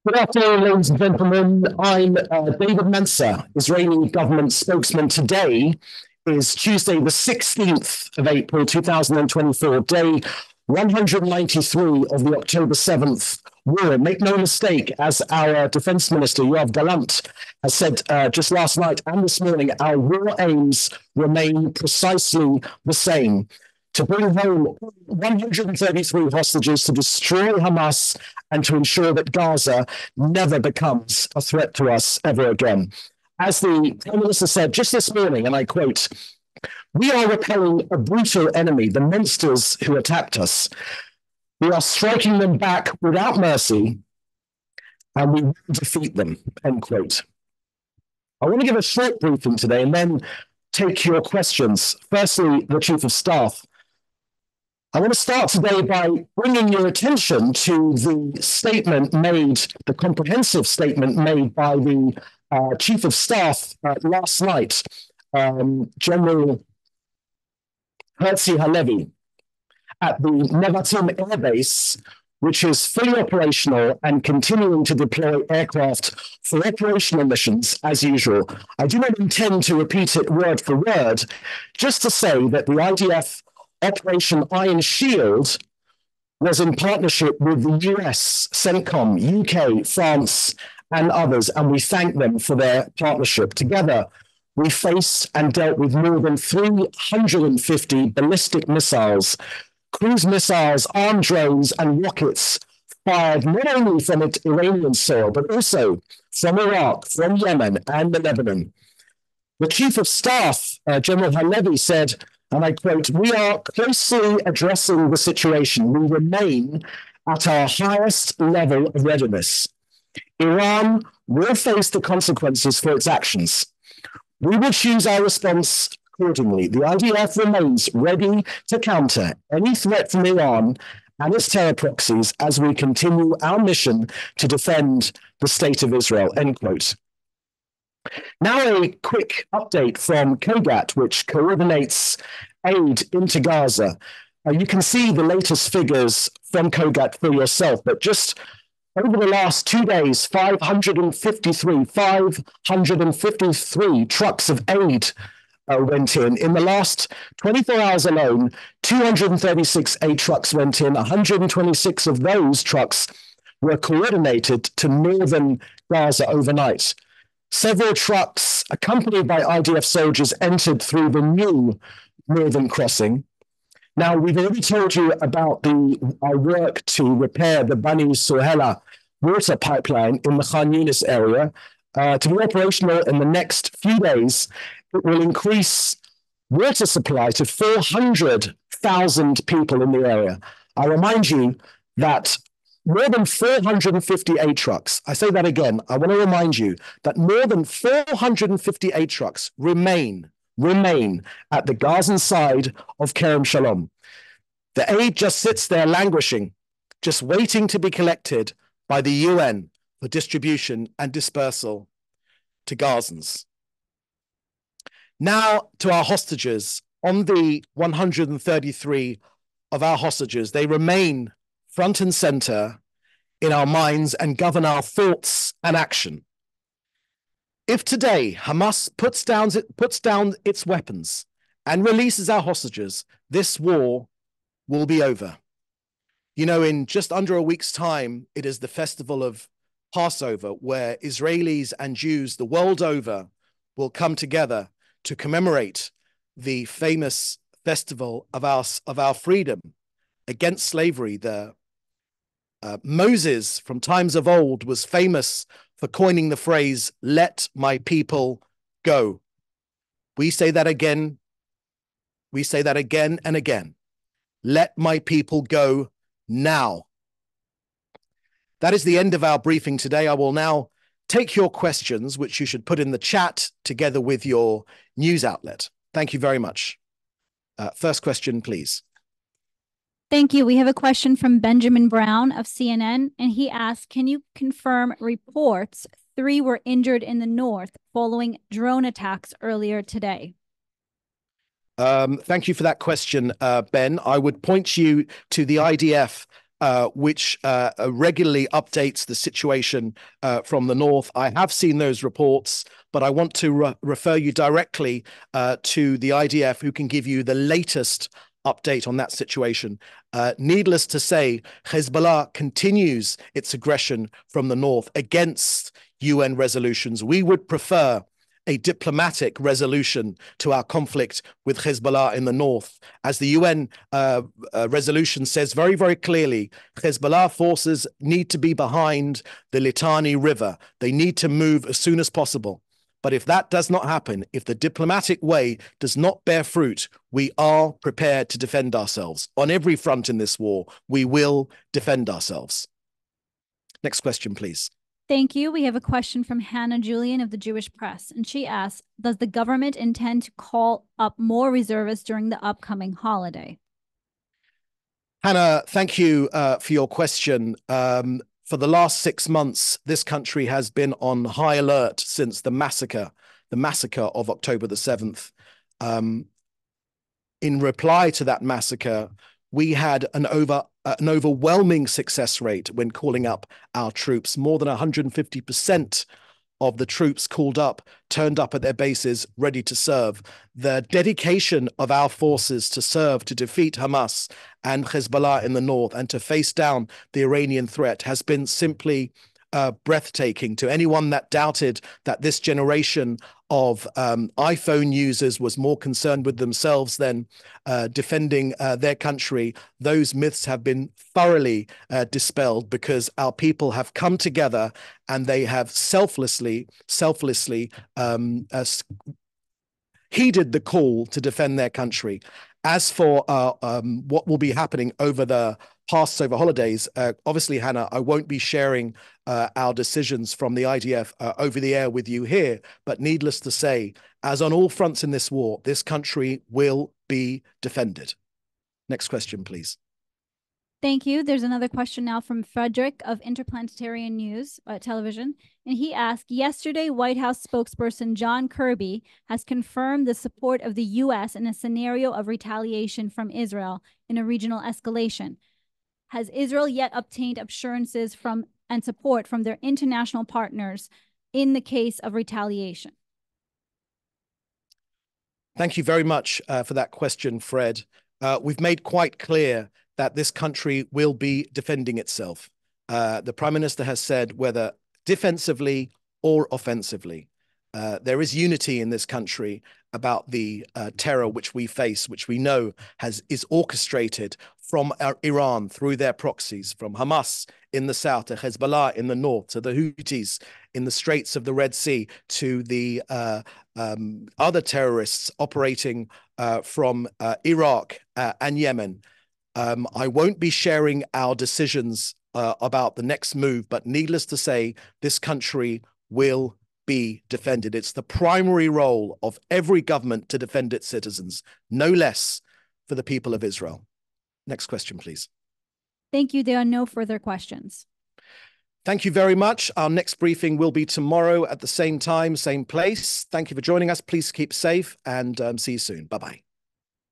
Good afternoon, ladies and gentlemen. I'm David Mencer, Israeli government spokesman. Today is Tuesday, the 16th of April, 2024, day 193 of the October 7th war. Make no mistake, as our Defense Minister, Yoav Gallant, has said just last night and this morning, our war aims remain precisely the same: to bring home 133 hostages, to destroy Hamas, and to ensure that Gaza never becomes a threat to us ever again. As the Prime Minister said just this morning, and I quote, "We are repelling a brutal enemy, the monsters who attacked us. We are striking them back without mercy, and we will defeat them," end quote. I want to give a short briefing today and then take your questions. Firstly, the Chief of Staff. I want to start today by bringing your attention to the statement made, the comprehensive statement made by the Chief of Staff last night, General Herzi Halevi, at the Nevatim Air Base, which is fully operational and continuing to deploy aircraft for operational missions as usual. I do not intend to repeat it word for word, just to say that the IDF Operation Iron Shield was in partnership with the US, CENTCOM, UK, France, and others, and we thank them for their partnership. Together, we faced and dealt with more than 350 ballistic missiles, cruise missiles, armed drones, and rockets fired not only from Iranian soil, but also from Iraq, from Yemen, and Lebanon. The Chief of Staff, General Halevi, said, and I quote, "We are closely addressing the situation. We remain at our highest level of readiness. Iran will face the consequences for its actions. We will choose our response accordingly. The IDF remains ready to counter any threat from Iran and its terror proxies as we continue our mission to defend the state of Israel," end quote. Now a quick update from COGAT, which coordinates aid into Gaza. You can see the latest figures from COGAT for yourself, but just over the last 2 days, 553 trucks of aid went in. In the last 24 hours alone, 236 aid trucks went in. 126 of those trucks were coordinated to northern Gaza overnight. Several trucks, accompanied by IDF soldiers, entered through the new northern crossing. Now, we've already told you about our work to repair the Bani Suhela water pipeline in the Khan Yunis area. To be operational in the next few days, it will increase water supply to 400,000 people in the area. I remind you that more than 458 trucks, I say that again, I want to remind you that more than 458 trucks remain at the Gazan side of Kerem Shalom. The aid just sits there languishing, just waiting to be collected by the UN for distribution and dispersal to Gazans. Now to our hostages. On the 133 of our hostages, they remain front and center in our minds and govern our thoughts and action. If today Hamas puts down its weapons and releases our hostages, this war will be over. You know, in just under a week's time, it is the festival of Passover, where Israelis and Jews the world over will come together to commemorate the famous festival of our freedom against slavery. Moses, from times of old, was famous for coining the phrase, "Let my people go." We say that again. We say that again and again. Let my people go now. That is the end of our briefing today. I will now take your questions, which you should put in the chat together with your news outlet. Thank you very much. First question, please. Thank you. We have a question from Benjamin Brown of CNN, and he asks, can you confirm reports 3 were injured in the north following drone attacks earlier today? Thank you for that question, Ben. I would point you to the IDF which regularly updates the situation from the north. I have seen those reports, but I want to refer you directly to the IDF, who can give you the latest update on that situation. Needless to say, Hezbollah continues its aggression from the north against UN resolutions. We would prefer a diplomatic resolution to our conflict with Hezbollah in the north. As the UN resolution says very, very clearly, Hezbollah forces need to be behind the Litani River. They need to move as soon as possible. But if that does not happen, if the diplomatic way does not bear fruit, we are prepared to defend ourselves. On every front in this war, we will defend ourselves. Next question, please. Thank you. We have a question from Hannah Julian of the Jewish Press, and she asks, does the government intend to call up more reservists during the upcoming holiday? Hannah, thank you for your question. For the last 6 months, this country has been on high alert since the massacre of October the 7th. In reply to that massacre, we had an overwhelming success rate when calling up our troops. More than 150% of the troops called up turned up at their bases ready to serve. The dedication of our forces to serve, to defeat Hamas and Hezbollah in the north and to face down the Iranian threat has been simply breathtaking. To anyone that doubted that this generation of iPhone users was more concerned with themselves than defending their country, those myths have been thoroughly dispelled, because our people have come together and they have selflessly heeded the call to defend their country. As for what will be happening over the Passover holidays, obviously, Hannah, I won't be sharing our decisions from the IDF over the air with you here, but needless to say, as on all fronts in this war, this country will be defended. Next question, please. Thank you. There's another question now from Frederick of Interplanetary News Television. And he asked, yesterday, White House spokesperson John Kirby has confirmed the support of the U.S. in a scenario of retaliation from Israel in a regional escalation. Has Israel yet obtained assurances from and support from their international partners in the case of retaliation? Thank you very much for that question, Fred. We've made quite clear that this country will be defending itself. The Prime Minister has said, whether defensively or offensively, there is unity in this country about the terror which we face, which we know is orchestrated from Iran through their proxies, from Hamas in the south to Hezbollah in the north, to the Houthis in the Straits of the Red Sea, to the other terrorists operating from Iraq and Yemen. I won't be sharing our decisions about the next move, but needless to say, this country will be defended. It's the primary role of every government to defend its citizens, no less for the people of Israel. Next question, please. Thank you. There are no further questions. Thank you very much. Our next briefing will be tomorrow at the same time, same place. Thank you for joining us. Please keep safe and see you soon. Bye-bye.